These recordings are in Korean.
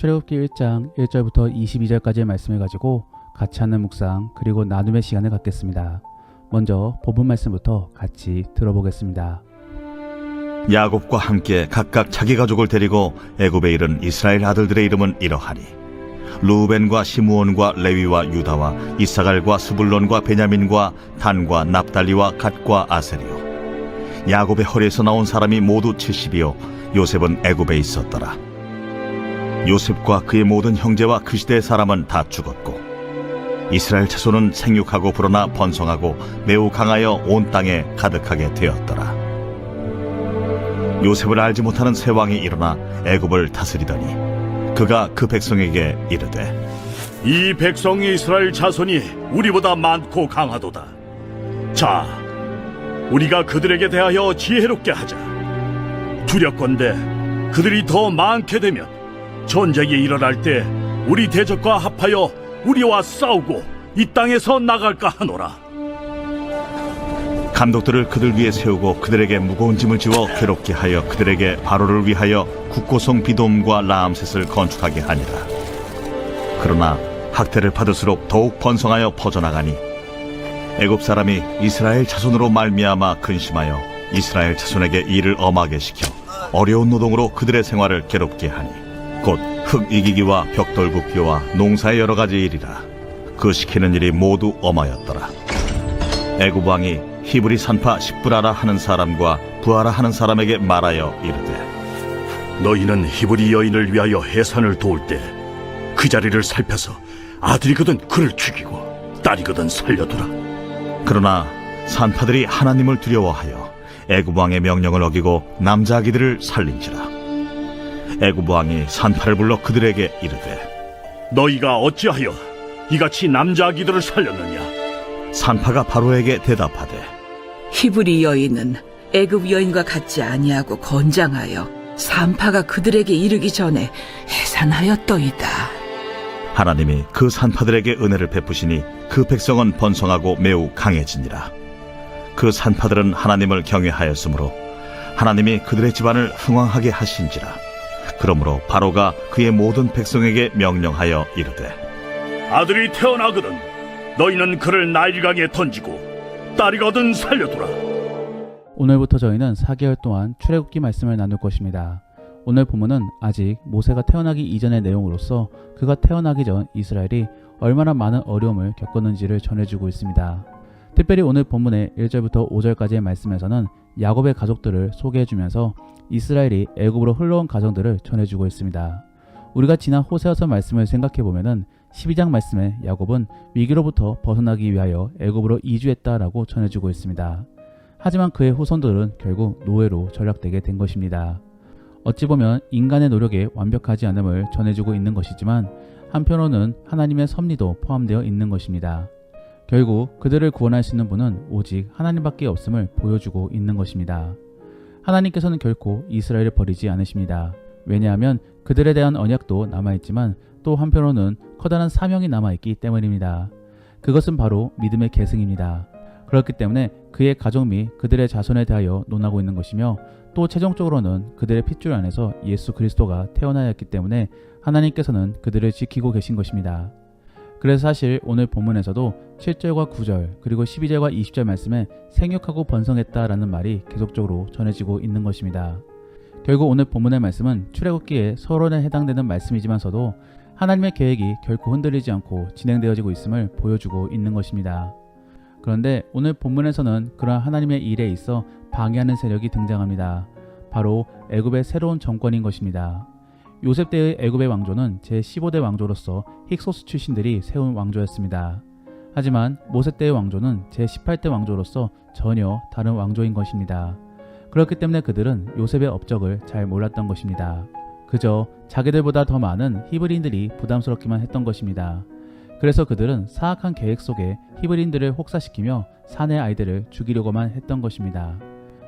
출애굽기 1장 1절부터 22절까지의 말씀을 가지고 같이 하는 묵상 그리고 나눔의 시간을 갖겠습니다. 먼저 본문 말씀부터 같이 들어보겠습니다. 야곱과 함께 각각 자기 가족을 데리고 애굽에 이른 이스라엘 아들들의 이름은 이러하니 루벤과 시므온과 레위와 유다와 이사갈과 스불론과 베냐민과 단과 납달리와 갓과 아셀이요 야곱의 허리에서 나온 사람이 모두 70이요 요셉은 애굽에 있었더라. 요셉과 그의 모든 형제와 그 시대의 사람은 다 죽었고 이스라엘 자손은 생육하고 불어나 번성하고 매우 강하여 온 땅에 가득하게 되었더라. 요셉을 알지 못하는 새 왕이 일어나 애굽을 다스리더니 그가 그 백성에게 이르되 이 백성이 이스라엘 자손이 우리보다 많고 강하도다. 자, 우리가 그들에게 대하여 지혜롭게 하자. 두렵건대 그들이 더 많게 되면 전쟁이 일어날 때 우리 대적과 합하여 우리와 싸우고 이 땅에서 나갈까 하노라. 감독들을 그들 위에 세우고 그들에게 무거운 짐을 지워 괴롭게 하여 그들에게 바로를 위하여 국고성 비돔과 라암셋을 건축하게 하니라. 그러나 학대를 받을수록 더욱 번성하여 퍼져나가니 애굽 사람이 이스라엘 자손으로 말미암아 근심하여 이스라엘 자손에게 일을 엄하게 시켜 어려운 노동으로 그들의 생활을 괴롭게 하니 곧 흙 이기기와 벽돌 굽기와 농사의 여러 가지 일이라. 그 시키는 일이 모두 엄하였더라. 애굽 왕이 히브리 산파 십브라라 하는 사람과 부하라 하는 사람에게 말하여 이르되 너희는 히브리 여인을 위하여 해산을 도울 때 그 자리를 살펴서 아들이거든 그를 죽이고 딸이거든 살려두라. 그러나 산파들이 하나님을 두려워하여 애굽 왕의 명령을 어기고 남자 아기들을 살린지라. 애굽 왕이 산파를 불러 그들에게 이르되 너희가 어찌하여 이같이 남자 아기들을 살렸느냐? 산파가 바로에게 대답하되 히브리 여인은 애굽 여인과 같지 아니하고 건장하여 산파가 그들에게 이르기 전에 해산하였더이다. 하나님이 그 산파들에게 은혜를 베푸시니 그 백성은 번성하고 매우 강해지니라. 그 산파들은 하나님을 경외하였으므로 하나님이 그들의 집안을 흥왕하게 하신지라. 그러므로 바로가 그의 모든 백성에게 명령하여 이르되 아들이 태어나거든 너희는 그를 나일강에 던지고 딸이거든 살려두라. 오늘부터 저희는 4개월 동안 출애굽기 말씀을 나눌 것입니다. 오늘 본문은 아직 모세가 태어나기 이전의 내용으로서 그가 태어나기 전 이스라엘이 얼마나 많은 어려움을 겪었는지를 전해주고 있습니다. 특별히 오늘 본문의 1절부터 5절까지의 말씀에서는 야곱의 가족들을 소개해주면서 이스라엘이 애굽으로 흘러온 가정들을 전해주고 있습니다. 우리가 지난 호세아서 말씀을 생각해보면 12장 말씀에 야곱은 위기로부터 벗어나기 위하여 애굽으로 이주했다라고 전해주고 있습니다. 하지만 그의 후손들은 결국 노예로 전락되게 된 것입니다. 어찌 보면 인간의 노력에 완벽하지 않음을 전해주고 있는 것이지만 한편으로는 하나님의 섭리도 포함되어 있는 것입니다. 결국 그들을 구원할 수 있는 분은 오직 하나님밖에 없음을 보여주고 있는 것입니다. 하나님께서는 결코 이스라엘을 버리지 않으십니다. 왜냐하면 그들에 대한 언약도 남아있지만 또 한편으로는 커다란 사명이 남아있기 때문입니다. 그것은 바로 믿음의 계승입니다. 그렇기 때문에 그의 가족 및 그들의 자손에 대하여 논하고 있는 것이며 또 최종적으로는 그들의 핏줄 안에서 예수 그리스도가 태어나야 했기 때문에 하나님께서는 그들을 지키고 계신 것입니다. 그래서 사실 오늘 본문에서도 7절과 9절 그리고 12절과 20절 말씀에 생육하고 번성했다라는 말이 계속적으로 전해지고 있는 것입니다. 결국 오늘 본문의 말씀은 출애굽기의 서론에 해당되는 말씀이지만서도 하나님의 계획이 결코 흔들리지 않고 진행되어지고 있음을 보여주고 있는 것입니다. 그런데 오늘 본문에서는 그러한 하나님의 일에 있어 방해하는 세력이 등장합니다. 바로 애굽의 새로운 정권인 것입니다. 요셉 때의 애굽의 왕조는 제15대 왕조로서 힉소스 출신들이 세운 왕조였습니다. 하지만 모세 때의 왕조는 제18대 왕조로서 전혀 다른 왕조인 것입니다. 그렇기 때문에 그들은 요셉의 업적을 잘 몰랐던 것입니다. 그저 자기들보다 더 많은 히브리인들이 부담스럽기만 했던 것입니다. 그래서 그들은 사악한 계획 속에 히브리인들을 혹사시키며 사내 아이들을 죽이려고만 했던 것입니다.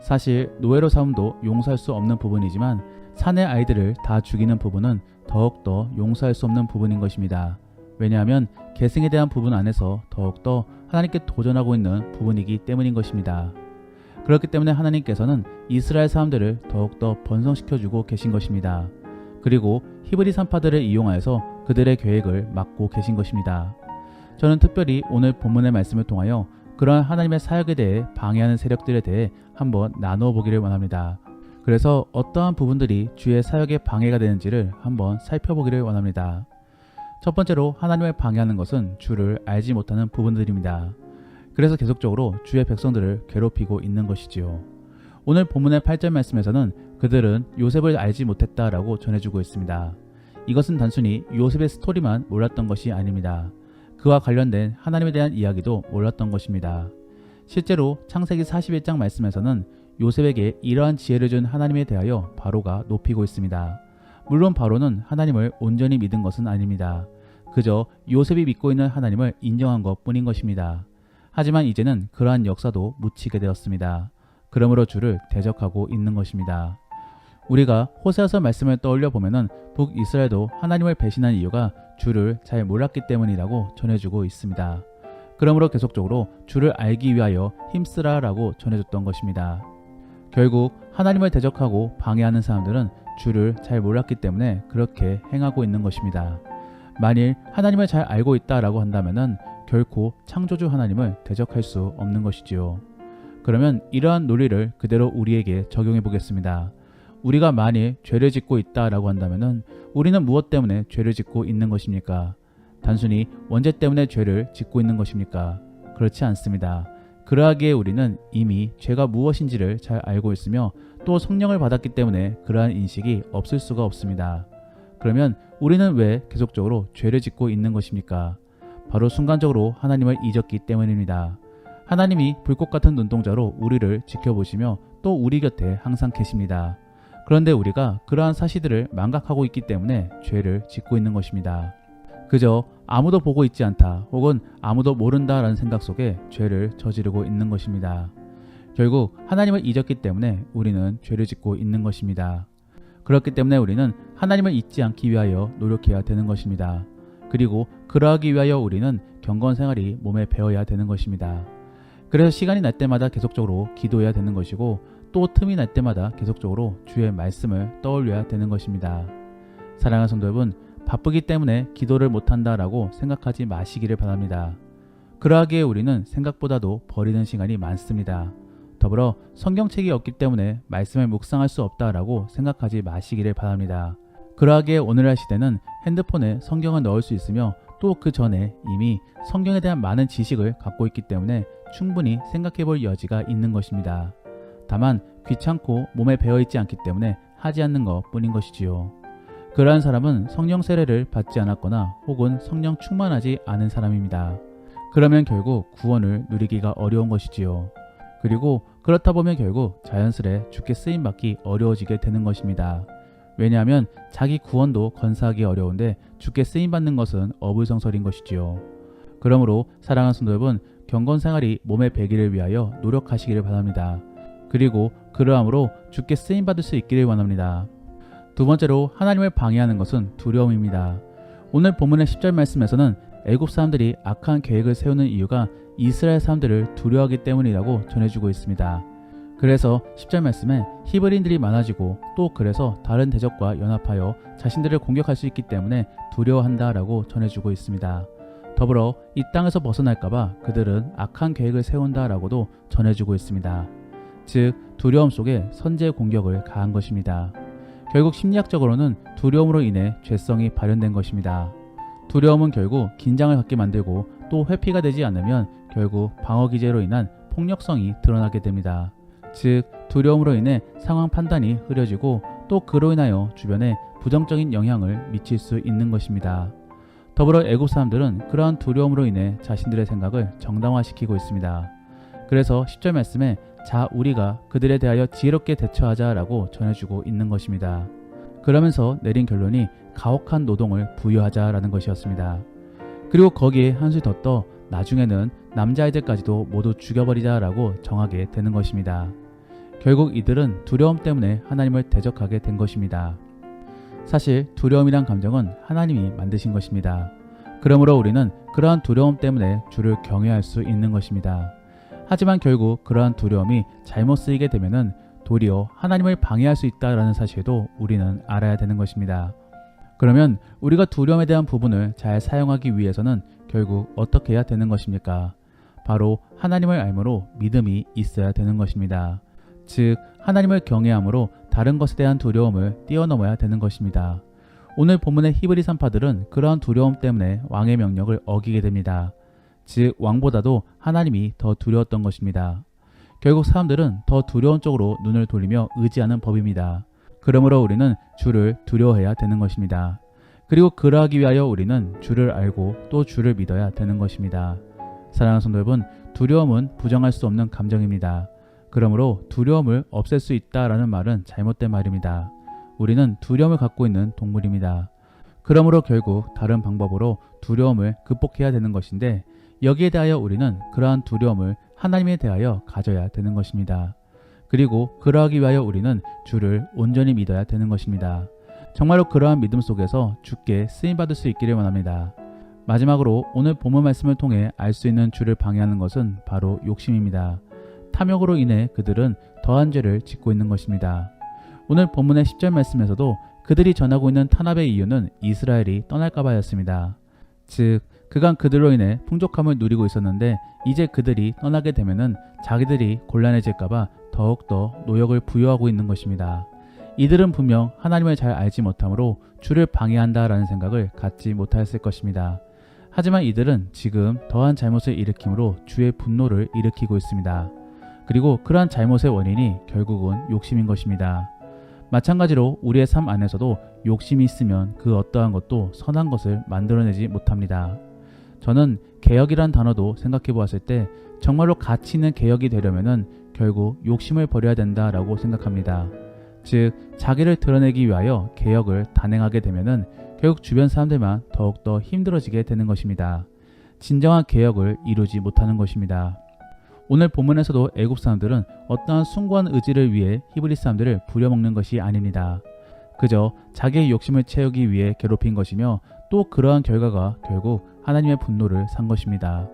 사실 노예로 삼음도 용서할 수 없는 부분이지만 사내 아이들을 다 죽이는 부분은 더욱더 용서할 수 없는 부분인 것입니다. 왜냐하면 계승에 대한 부분 안에서 더욱더 하나님께 도전하고 있는 부분이기 때문인 것입니다. 그렇기 때문에 하나님께서는 이스라엘 사람들을 더욱더 번성시켜주고 계신 것입니다. 그리고 히브리 산파들을 이용하여서 그들의 계획을 막고 계신 것입니다. 저는 특별히 오늘 본문의 말씀을 통하여 그러한 하나님의 사역에 대해 방해하는 세력들에 대해 한번 나누어 보기를 원합니다. 그래서 어떠한 부분들이 주의 사역에 방해가 되는지를 한번 살펴보기를 원합니다. 첫 번째로 하나님을 방해하는 것은 주를 알지 못하는 부분들입니다. 그래서 계속적으로 주의 백성들을 괴롭히고 있는 것이지요. 오늘 본문의 8절 말씀에서는 그들은 요셉을 알지 못했다라고 전해주고 있습니다. 이것은 단순히 요셉의 스토리만 몰랐던 것이 아닙니다. 그와 관련된 하나님에 대한 이야기도 몰랐던 것입니다. 실제로 창세기 41장 말씀에서는 요셉에게 이러한 지혜를 준 하나님에 대하여 바로가 높이고 있습니다. 물론 바로는 하나님을 온전히 믿은 것은 아닙니다. 그저 요셉이 믿고 있는 하나님을 인정한 것 뿐인 것입니다. 하지만 이제는 그러한 역사도 묻히게 되었습니다. 그러므로 주를 대적하고 있는 것입니다. 우리가 호세아서 말씀을 떠올려 보면은 북이스라엘도 하나님을 배신한 이유가 주를 잘 몰랐기 때문이라고 전해주고 있습니다. 그러므로 계속적으로 주를 알기 위하여 힘쓰라라고 전해줬던 것입니다. 결국 하나님을 대적하고 방해하는 사람들은 주를 잘 몰랐기 때문에 그렇게 행하고 있는 것입니다. 만일 하나님을 잘 알고 있다라고 한다면은 결코 창조주 하나님을 대적할 수 없는 것이지요. 그러면 이러한 논리를 그대로 우리에게 적용해 보겠습니다. 우리가 만일 죄를 짓고 있다라고 한다면은 우리는 무엇 때문에 죄를 짓고 있는 것입니까? 단순히 원죄 때문에 죄를 짓고 있는 것입니까? 그렇지 않습니다. 그러하기에 우리는 이미 죄가 무엇인지를 잘 알고 있으며 또 성령을 받았기 때문에 그러한 인식이 없을 수가 없습니다. 그러면 우리는 왜 계속적으로 죄를 짓고 있는 것입니까? 바로 순간적으로 하나님을 잊었기 때문입니다. 하나님이 불꽃 같은 눈동자로 우리를 지켜보시며 또 우리 곁에 항상 계십니다. 그런데 우리가 그러한 사실들을 망각하고 있기 때문에 죄를 짓고 있는 것입니다. 그저 아무도 보고 있지 않다 혹은 아무도 모른다라는 생각 속에 죄를 저지르고 있는 것입니다. 결국 하나님을 잊었기 때문에 우리는 죄를 짓고 있는 것입니다. 그렇기 때문에 우리는 하나님을 잊지 않기 위하여 노력해야 되는 것입니다. 그리고 그러하기 위하여 우리는 경건 생활이 몸에 배어야 되는 것입니다. 그래서 시간이 날 때마다 계속적으로 기도해야 되는 것이고 또 틈이 날 때마다 계속적으로 주의 말씀을 떠올려야 되는 것입니다. 사랑하는 성도 여러분, 바쁘기 때문에 기도를 못한다라고 생각하지 마시기를 바랍니다. 그러하기에 우리는 생각보다도 버리는 시간이 많습니다. 더불어 성경책이 없기 때문에 말씀을 묵상할 수 없다라고 생각하지 마시기를 바랍니다. 그러하기에 오늘날 시대는 핸드폰에 성경을 넣을 수 있으며 또 그 전에 이미 성경에 대한 많은 지식을 갖고 있기 때문에 충분히 생각해 볼 여지가 있는 것입니다. 다만 귀찮고 몸에 배어있지 않기 때문에 하지 않는 것 뿐인 것이지요. 그러한 사람은 성령 세례를 받지 않았거나 혹은 성령 충만하지 않은 사람입니다. 그러면 결국 구원을 누리기가 어려운 것이지요. 그리고 그렇다 보면 결국 자연스레 주께 쓰임받기 어려워지게 되는 것입니다. 왜냐하면 자기 구원도 건사하기 어려운데 주께 쓰임받는 것은 어불성설인 것이지요. 그러므로 사랑하는 성도 여러분, 경건생활이 몸에 배기를 위하여 노력하시기를 바랍니다. 그리고 그러함으로 주께 쓰임받을 수 있기를 원합니다. 두 번째로 하나님을 방해하는 것은 두려움입니다. 오늘 본문의 10절 말씀에서는 애굽 사람들이 악한 계획을 세우는 이유가 이스라엘 사람들을 두려워하기 때문이라고 전해주고 있습니다. 그래서 10절 말씀에 히브리인들이 많아지고 또 그래서 다른 대적과 연합하여 자신들을 공격할 수 있기 때문에 두려워한다라고 전해주고 있습니다. 더불어 이 땅에서 벗어날까봐 그들은 악한 계획을 세운다라고도 전해주고 있습니다. 즉 두려움 속에 선제의 공격을 가한 것입니다. 결국 심리학적으로는 두려움으로 인해 죄성이 발현된 것입니다. 두려움은 결국 긴장을 갖게 만들고 또 회피가 되지 않으면 결국 방어기제로 인한 폭력성이 드러나게 됩니다. 즉 두려움으로 인해 상황 판단이 흐려지고 또 그로 인하여 주변에 부정적인 영향을 미칠 수 있는 것입니다. 더불어 애굽 사람들은 그러한 두려움으로 인해 자신들의 생각을 정당화시키고 있습니다. 그래서 10절 말씀에 자 우리가 그들에 대하여 지혜롭게 대처하자라고 전해주고 있는 것입니다. 그러면서 내린 결론이 가혹한 노동을 부여하자라는 것이었습니다. 그리고 거기에 한술 더 떠 나중에는 남자아이들까지도 모두 죽여버리자라고 정하게 되는 것입니다. 결국 이들은 두려움 때문에 하나님을 대적하게 된 것입니다. 사실 두려움이란 감정은 하나님이 만드신 것입니다. 그러므로 우리는 그러한 두려움 때문에 주를 경외할 수 있는 것입니다. 하지만 결국 그러한 두려움이 잘못 쓰이게 되면은 도리어 하나님을 방해할 수 있다라는 사실도 우리는 알아야 되는 것입니다. 그러면 우리가 두려움에 대한 부분을 잘 사용하기 위해서는 결국 어떻게 해야 되는 것입니까? 바로 하나님을 알므로 믿음이 있어야 되는 것입니다. 즉 하나님을 경외함으로 다른 것에 대한 두려움을 뛰어넘어야 되는 것입니다. 오늘 본문의 히브리 산파들은 그러한 두려움 때문에 왕의 명령을 어기게 됩니다. 즉 왕보다도 하나님이 더 두려웠던 것입니다. 결국 사람들은 더 두려운 쪽으로 눈을 돌리며 의지하는 법입니다. 그러므로 우리는 주를 두려워해야 되는 것입니다. 그리고 그러하기 위하여 우리는 주를 알고 또 주를 믿어야 되는 것입니다. 사랑하는 성도 여러분, 두려움은 부정할 수 없는 감정입니다. 그러므로 두려움을 없앨 수 있다라는 말은 잘못된 말입니다. 우리는 두려움을 갖고 있는 동물입니다. 그러므로 결국 다른 방법으로 두려움을 극복해야 되는 것인데 여기에 대하여 우리는 그러한 두려움을 하나님에 대하여 가져야 되는 것입니다. 그리고 그러하기 위하여 우리는 주를 온전히 믿어야 되는 것입니다. 정말로 그러한 믿음 속에서 주께 쓰임받을 수 있기를 원합니다. 마지막으로 오늘 본문 말씀을 통해 알 수 있는 주를 방해하는 것은 바로 욕심입니다. 탐욕으로 인해 그들은 더한 죄를 짓고 있는 것입니다. 오늘 본문의 10절 말씀에서도 그들이 전하고 있는 탄압의 이유는 이스라엘이 떠날까 봐였습니다. 즉 그간 그들로 인해 풍족함을 누리고 있었는데 이제 그들이 떠나게 되면은 자기들이 곤란해질까 봐 더욱더 노역을 부여하고 있는 것입니다. 이들은 분명 하나님을 잘 알지 못하므로 주를 방해한다라는 생각을 갖지 못하였을 것입니다. 하지만 이들은 지금 더한 잘못을 일으킴으로 주의 분노를 일으키고 있습니다. 그리고 그러한 잘못의 원인이 결국은 욕심인 것입니다. 마찬가지로 우리의 삶 안에서도 욕심이 있으면 그 어떠한 것도 선한 것을 만들어내지 못합니다. 저는 개혁이란 단어도 생각해 보았을 때 정말로 가치 있는 개혁이 되려면은 결국 욕심을 버려야 된다라고 생각합니다. 즉 자기를 드러내기 위하여 개혁을 단행하게 되면은 결국 주변 사람들만 더욱더 힘들어지게 되는 것입니다. 진정한 개혁을 이루지 못하는 것입니다. 오늘 본문에서도 애굽 사람들은 어떠한 숭고한 의지를 위해 히브리 사람들을 부려먹는 것이 아닙니다. 그저 자기의 욕심을 채우기 위해 괴롭힌 것이며 또 그러한 결과가 결국 하나님의 분노를 산 것입니다.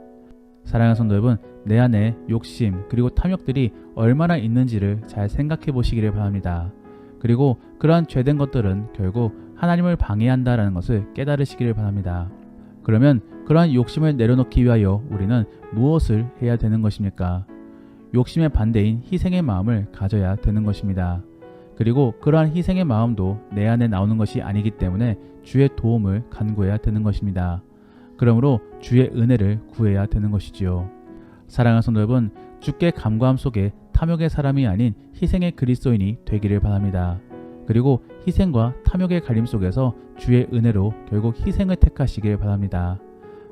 사랑하는 성도 여러분, 내 안에 욕심 그리고 탐욕들이 얼마나 있는지를 잘 생각해 보시기를 바랍니다. 그리고 그러한 죄된 것들은 결국 하나님을 방해한다라는 것을 깨달으시기를 바랍니다. 그러면 그러한 욕심을 내려놓기 위하여 우리는 무엇을 해야 되는 것입니까? 욕심의 반대인 희생의 마음을 가져야 되는 것입니다. 그리고 그러한 희생의 마음도 내 안에 나오는 것이 아니기 때문에 주의 도움을 간구해야 되는 것입니다. 그러므로 주의 은혜를 구해야 되는 것이지요. 사랑하는 성도 여러분, 주께 감과함 속에 탐욕의 사람이 아닌 희생의 그리스도인이 되기를 바랍니다. 그리고 희생과 탐욕의 갈림 속에서 주의 은혜로 결국 희생을 택하시길 바랍니다.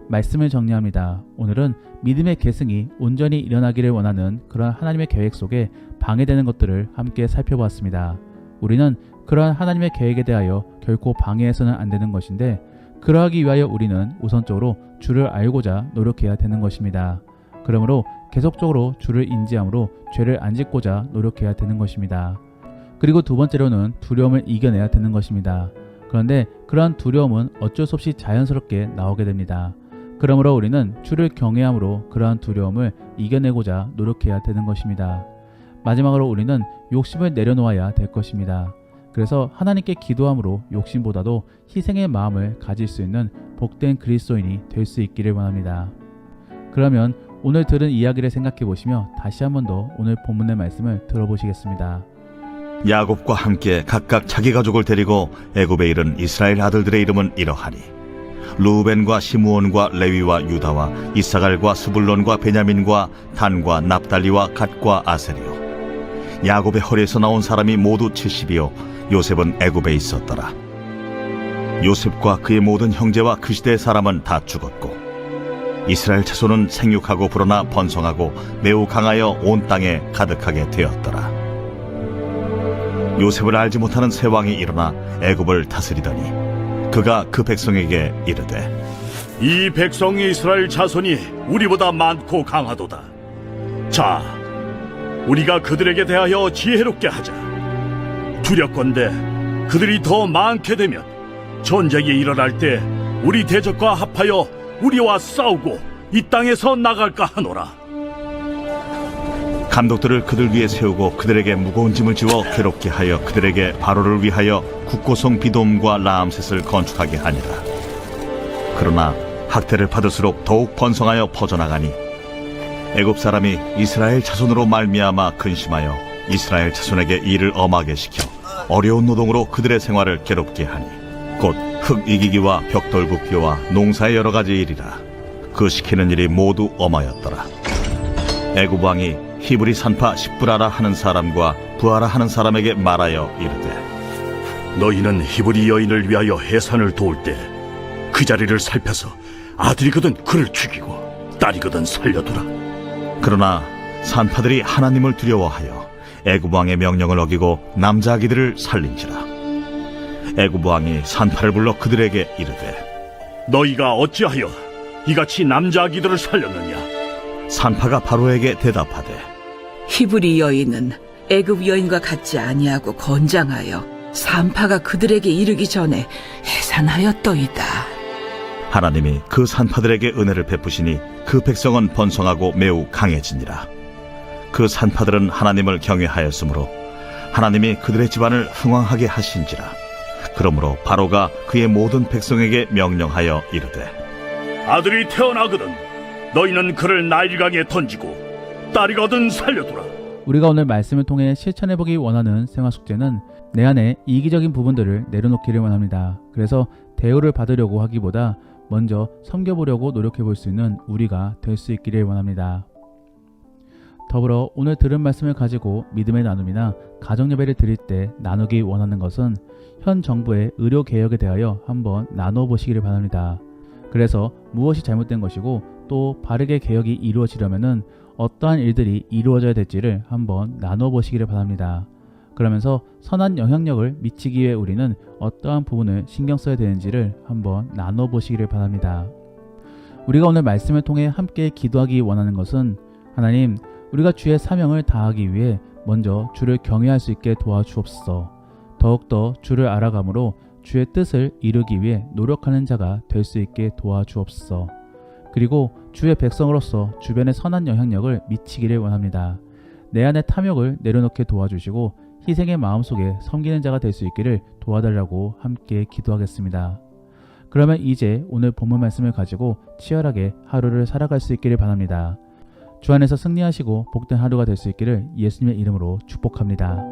말씀을 정리합니다. 오늘은 믿음의 계승이 온전히 일어나기를 원하는 그런 하나님의 계획 속에 방해되는 것들을 함께 살펴보았습니다. 우리는 그러한 하나님의 계획에 대하여 결코 방해해서는 안 되는 것인데 그러하기 위하여 우리는 우선적으로 주를 알고자 노력해야 되는 것입니다. 그러므로 계속적으로 주를 인지함으로 죄를 안 짓고자 노력해야 되는 것입니다. 그리고 두 번째로는 두려움을 이겨내야 되는 것입니다. 그런데 그러한 두려움은 어쩔 수 없이 자연스럽게 나오게 됩니다. 그러므로 우리는 주를 경외함으로 그러한 두려움을 이겨내고자 노력해야 되는 것입니다. 마지막으로 우리는 욕심을 내려놓아야 될 것입니다. 그래서 하나님께 기도함으로 욕심보다도 희생의 마음을 가질 수 있는 복된 그리스도인이 될 수 있기를 원합니다. 그러면 오늘 들은 이야기를 생각해 보시며 다시 한 번 더 오늘 본문의 말씀을 들어보시겠습니다. 야곱과 함께 각각 자기 가족을 데리고 애굽에 이른 이스라엘 아들들의 이름은 이러하니 루벤과 시므온과 레위와 유다와 이사갈과 스불론과 베냐민과 단과 납달리와 갓과 아셀이요 야곱의 허리에서 나온 사람이 모두 70이요 요셉은 애굽에 있었더라. 요셉과 그의 모든 형제와 그 시대의 사람은 다 죽었고 이스라엘 자손은 생육하고 불어나 번성하고 매우 강하여 온 땅에 가득하게 되었더라. 요셉을 알지 못하는 새 왕이 일어나 애굽을 다스리더니 그가 그 백성에게 이르되 이 백성 이스라엘 자손이 우리보다 많고 강하도다. 자, 우리가 그들에게 대하여 지혜롭게 하자. 두렵건대 그들이 더 많게 되면 전쟁이 일어날 때 우리 대적과 합하여 우리와 싸우고 이 땅에서 나갈까 하노라. 감독들을 그들 위에 세우고 그들에게 무거운 짐을 지워 괴롭게 하여 그들에게 바로를 위하여 국고성 비돔과 라암셋을 건축하게 하니라. 그러나 학대를 받을수록 더욱 번성하여 퍼져나가니 애굽 사람이 이스라엘 자손으로 말미암아 근심하여 이스라엘 자손에게 일을 엄하게 시켜 어려운 노동으로 그들의 생활을 괴롭게 하니 곧 흙 이기기와 벽돌 굽기와 농사의 여러 가지 일이라. 그 시키는 일이 모두 엄하였더라. 애굽 왕이 히브리 산파 십브라라 하는 사람과 부하라 하는 사람에게 말하여 이르되, 너희는 히브리 여인을 위하여 해산을 도울 때 그 자리를 살펴서 아들이거든 그를 죽이고 딸이거든 살려두라. 그러나 산파들이 하나님을 두려워하여 애굽 왕의 명령을 어기고 남자 아기들을 살린지라. 애굽 왕이 산파를 불러 그들에게 이르되, 너희가 어찌하여 이같이 남자 아기들을 살렸느냐? 산파가 바로에게 대답하되, 히브리 여인은 애굽 여인과 같지 아니하고 건장하여 산파가 그들에게 이르기 전에 해산하였더이다. 하나님이 그 산파들에게 은혜를 베푸시니 그 백성은 번성하고 매우 강해지니라. 그 산파들은 하나님을 경외하였으므로 하나님이 그들의 집안을 흥왕하게 하신지라. 그러므로 바로가 그의 모든 백성에게 명령하여 이르되, 아들이 태어나거든 너희는 그를 나일강에 던지고 딸이거든 살려두라. 우리가 오늘 말씀을 통해 실천해보기 원하는 생활 숙제는 내 안에 이기적인 부분들을 내려놓기를 원합니다. 그래서 대우를 받으려고 하기보다 먼저 섬겨보려고 노력해볼 수 있는 우리가 될 수 있기를 원합니다. 더불어 오늘 들은 말씀을 가지고 믿음의 나눔이나 가정예배를 드릴 때 나누기 원하는 것은 현 정부의 의료개혁에 대하여 한번 나누어 보시기를 바랍니다. 그래서 무엇이 잘못된 것이고 또 바르게 개혁이 이루어지려면 어떠한 일들이 이루어져야 될지를 한번 나누어 보시기를 바랍니다. 그러면서 선한 영향력을 미치기 위해 우리는 어떠한 부분을 신경 써야 되는지를 한번 나눠 보시기를 바랍니다. 우리가 오늘 말씀을 통해 함께 기도하기 원하는 것은 하나님, 우리가 주의 사명을 다하기 위해 먼저 주를 경외할 수 있게 도와주옵소서. 더욱더 주를 알아감으로 주의 뜻을 이루기 위해 노력하는 자가 될 수 있게 도와주옵소서. 그리고 주의 백성으로서 주변에 선한 영향력을 미치기를 원합니다. 내 안의 탐욕을 내려놓게 도와주시고 희생의 마음속에 섬기는 자가 될 수 있기를 도와달라고 함께 기도하겠습니다. 그러면 이제 오늘 본문 말씀을 가지고 치열하게 하루를 살아갈 수 있기를 바랍니다. 주 안에서 승리하시고 복된 하루가 될 수 있기를 예수님의 이름으로 축복합니다.